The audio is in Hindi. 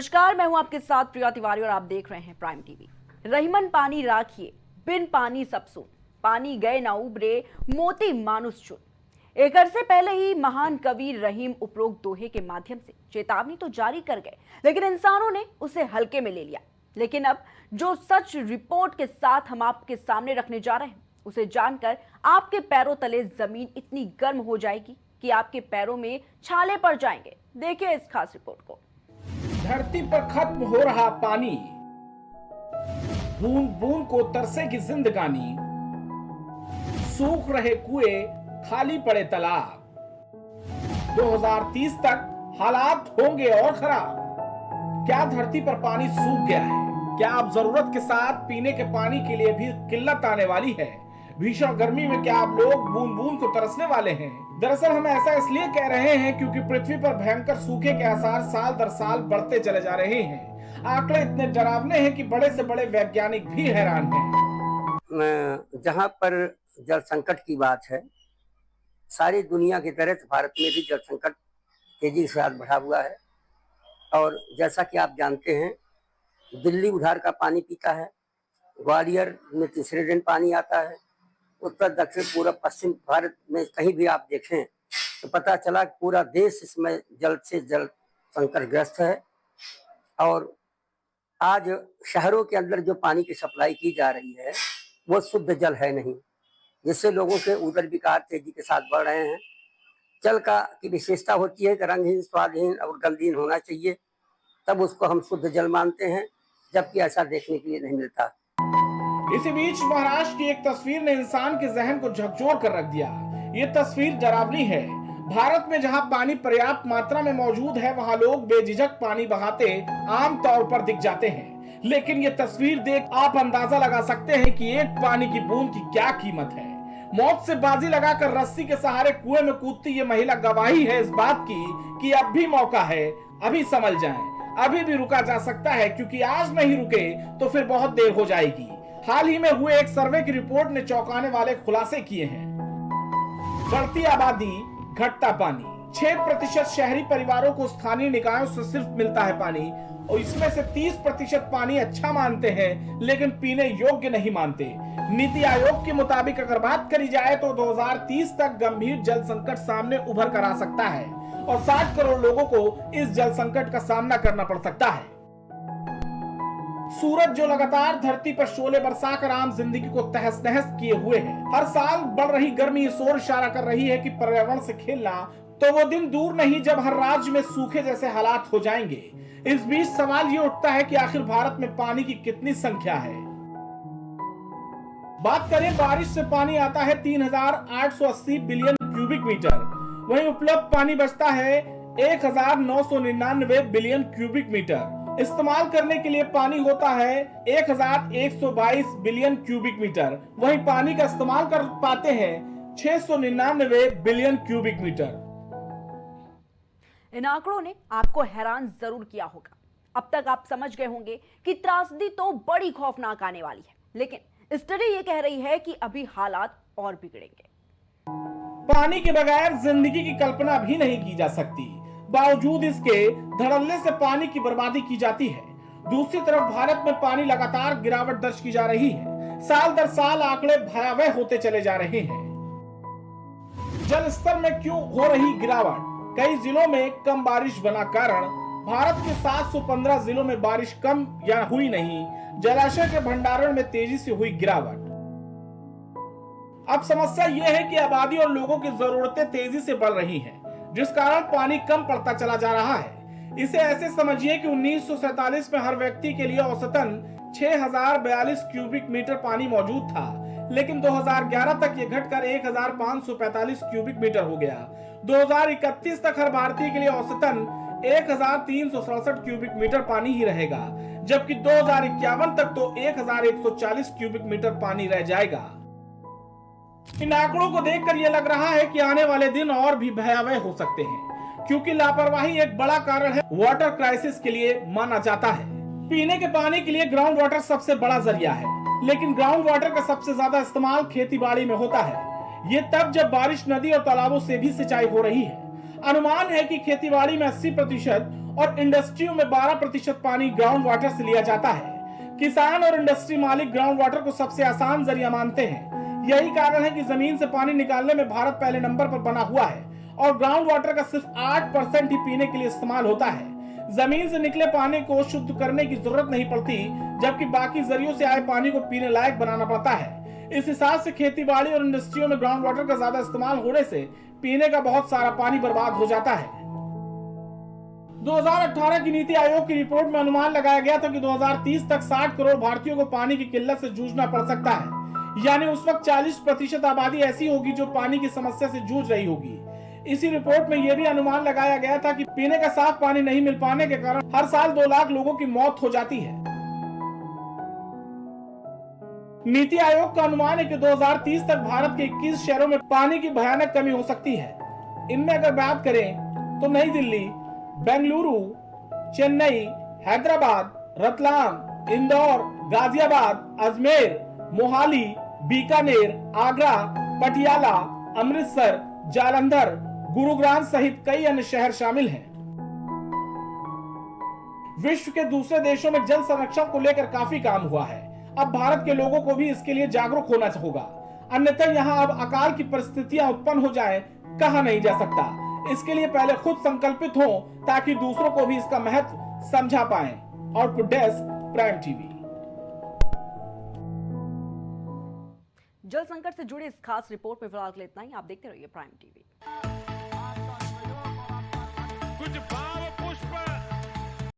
नमस्कार, मैं हूं आपके साथ प्रिया तिवारी और आप देख रहे हैं प्राइम टीवी। रहीमन पानी राखिए, बिन पानी सब सून, पानी गए ना उबरे, मोती मानुस चुन। एक अरसे पहले ही महान कवि रहीम उपरोक्त दोहे के माध्यम से चेतावनी तो जारी कर गए, लेकिन इंसानों ने उसे हल्के में ले लिया। लेकिन अब जो सच रिपोर्ट के साथ हम आपके सामने रखने जा रहे हैं, उसे जानकर आपके पैरों तले जमीन इतनी गर्म हो जाएगी कि आपके पैरों में छाले पड़ जाएंगे। देखिए इस खास रिपोर्ट को। धरती पर खत्म हो रहा पानी, बूंद बूंद को तरसेगी जिंदगानी, सूख रहे कुएं, खाली पड़े तालाब। 2030 तक हालात होंगे और खराब। क्या धरती पर पानी सूख गया है? क्या अब जरूरत के साथ पीने के पानी के लिए भी किल्लत आने वाली है? भीषण गर्मी में क्या आप लोग बूंद बूंद को तरसने वाले हैं? दरअसल हम ऐसा इसलिए कह रहे हैं क्योंकि पृथ्वी पर भयंकर सूखे के आसार साल दर साल बढ़ते चले जा रहे हैं। आंकड़े इतने डरावने हैं कि बड़े से बड़े वैज्ञानिक भी हैरान हैं। जहां पर जल संकट की बात है, सारी दुनिया की तरह भारत में भी जल संकट तेजी के साथ बढ़ा हुआ है। और जैसा कि आप जानते हैं, दिल्ली उधार का पानी पीता है, ग्वालियर में तीसरे दिन पानी आता है, उत्तर दक्षिण पूर्व पश्चिम भारत में कहीं भी आप देखें तो पता चला कि पूरा देश इसमें जल से जल संकट ग्रस्त है। और आज शहरों के अंदर जो पानी की सप्लाई की जा रही है वो शुद्ध जल है नहीं, जिससे लोगों के उदर विकार तेजी के साथ बढ़ रहे हैं। जल का की विशेषता होती है कि रंगहीन, स्वादहीन और गंधहीन होना चाहिए, तब उसको हम शुद्ध जल मानते हैं, जबकि ऐसा देखने के लिए नहीं मिलता। इसी बीच महाराष्ट्र की एक तस्वीर ने इंसान के जहन को झकझोर कर रख दिया। ये तस्वीर डरावनी है। भारत में जहां पानी पर्याप्त मात्रा में मौजूद है, वहां लोग बेझिझक पानी बहाते आम तौर पर दिख जाते हैं। लेकिन ये तस्वीर देख आप अंदाजा लगा सकते हैं कि एक पानी की बूंद की क्या कीमत है। मौत से बाजी लगाकर रस्सी के सहारे कुएं में कूदती ये महिला गवाही है इस बात की कि अब भी मौका है, अभी संभल जाएं। अभी भी रुका जा सकता है, क्योंकि आज नहीं रुके तो फिर बहुत देर हो जाएगी। हाल ही में हुए एक सर्वे की रिपोर्ट ने चौंकाने वाले खुलासे किए हैं। बढ़ती आबादी, घटता पानी। 6% शहरी परिवारों को स्थानीय निकायों से सिर्फ मिलता है पानी, और इसमें से 30% पानी अच्छा मानते हैं लेकिन पीने योग्य नहीं मानते। नीति आयोग के मुताबिक अगर बात करी जाए तो 2030 तक गंभीर जल संकट सामने उभर कर आ सकता है और 60 करोड़ लोगों को इस जल संकट का सामना करना पड़ सकता है। सूरज जो लगातार धरती पर शोले बरसाकर आम जिंदगी को तहस नहस किए हुए है। हर साल बढ़ रही गर्मी इस ओर इशारा कर रही है कि पर्यावरण से खेलना तो वो दिन दूर नहीं जब हर राज्य में सूखे जैसे हालात हो जाएंगे। इस बीच सवाल ये उठता है कि आखिर भारत में पानी की कितनी संख्या है। बात करें, बारिश से पानी आता है 3880 बिलियन क्यूबिक मीटर, वहीं उपलब्ध पानी बचता है 1999 बिलियन क्यूबिक मीटर। इस्तेमाल करने के लिए पानी होता है 1122 बिलियन क्यूबिक मीटर, वहीं पानी का इस्तेमाल कर पाते हैं 699 बिलियन क्यूबिक मीटर। इन आंकड़ों ने आपको हैरान जरूर किया होगा। अब तक आप समझ गए होंगे कि त्रासदी तो बड़ी खौफनाक आने वाली है, लेकिन स्टडी ये कह रही है कि अभी हालात और बिगड़ेंगे। पानी के बगैर जिंदगी की कल्पना भी नहीं की जा सकती। बावजूद इसके धड़ल्ले से पानी की बर्बादी की जाती है। दूसरी तरफ भारत में पानी लगातार गिरावट दर्ज की जा रही है। साल दर साल आंकड़े भयावह होते चले जा रहे हैं। जल स्तर में क्यों हो रही गिरावट? कई जिलों में कम बारिश बना कारण भारत के 715 जिलों में बारिश कम या हुई नहीं। जलाशय के भंडारण में तेजी से हुई गिरावट। अब समस्या यह है कि आबादी और लोगों की जरूरतें तेजी से बढ़ रही हैं, जिस कारण पानी कम पड़ता चला जा रहा है। इसे ऐसे समझिए कि 1947 में हर व्यक्ति के लिए औसतन 6042 क्यूबिक मीटर पानी मौजूद था, लेकिन 2011 तक यह घटकर 1545 क्यूबिक मीटर हो गया। 2031 तक हर भारतीय के लिए औसतन 1367 क्यूबिक मीटर पानी ही रहेगा, जबकि 2051 तक तो 1140 क्यूबिक मीटर पानी रह जाएगा। इन आंकड़ों को देखकर यह लग रहा है कि आने वाले दिन और भी भयावह हो सकते हैं, क्योंकि लापरवाही एक बड़ा कारण है वाटर क्राइसिस के लिए माना जाता है। पीने के पानी के लिए ग्राउंड वाटर सबसे बड़ा जरिया है, लेकिन ग्राउंड वाटर का सबसे ज्यादा इस्तेमाल खेती बाड़ी में होता है। ये तब जब बारिश, नदी और तालाबों से भी सिंचाई हो रही है। अनुमान है कि खेती बाड़ी में 80% और इंडस्ट्रियों में 12% पानी ग्राउंड वाटर से लिया जाता है। किसान और इंडस्ट्री मालिक ग्राउंड वाटर को सबसे आसान जरिया मानते हैं। यही कारण है कि जमीन से पानी निकालने में भारत पहले नंबर पर बना हुआ है और ग्राउंड वाटर का सिर्फ 8% ही पीने के लिए इस्तेमाल होता है। जमीन से निकले पानी को शुद्ध करने की जरूरत नहीं पड़ती, जबकि बाकी जरियों से आए पानी को पीने लायक बनाना पड़ता है। इस हिसाब से खेतीबाड़ी और इंडस्ट्रियों में ग्राउंड वाटर का ज्यादा इस्तेमाल होने से पीने का बहुत सारा पानी बर्बाद हो जाता है। 2018 की नीति आयोग की रिपोर्ट में अनुमान लगाया गया था कि 2030 तक 60 करोड़ भारतीयों को पानी की किल्लत से जूझना पड़ सकता है। यानी उस वक्त 40% आबादी ऐसी होगी जो पानी की समस्या से जूझ रही होगी। इसी रिपोर्ट में यह भी अनुमान लगाया गया था कि पीने का साफ पानी नहीं मिल पाने के कारण हर साल 2 लाख लोगों की मौत हो जाती है। नीति आयोग का अनुमान है कि 2030 तक भारत के 21 शहरों में पानी की भयानक कमी हो सकती है। इनमें अगर बात करें तो नई दिल्ली, बेंगलुरु, चेन्नई, हैदराबाद, रतलाम, इंदौर, गाजियाबाद, अजमेर, मोहाली, बीकानेर, आगरा, पटियाला, अमृतसर, जालंधर, गुरुग्राम सहित कई अन्य शहर शामिल हैं। विश्व के दूसरे देशों में जल संरक्षण को लेकर काफी काम हुआ है। अब भारत के लोगों को भी इसके लिए जागरूक होना होगा, अन्यथा यहाँ अब अकाल की परिस्थितियां उत्पन्न हो जाए कहा नहीं जा सकता। इसके लिए पहले खुद संकल्पित हो ताकि दूसरों को भी इसका महत्व समझा पाएं। Output desk, prime TV. जल संकट से जुड़ी इस खास रिपोर्ट में फिलहाल के लिए इतना ही। आप देखते रहिए प्राइम टीवी। कुछ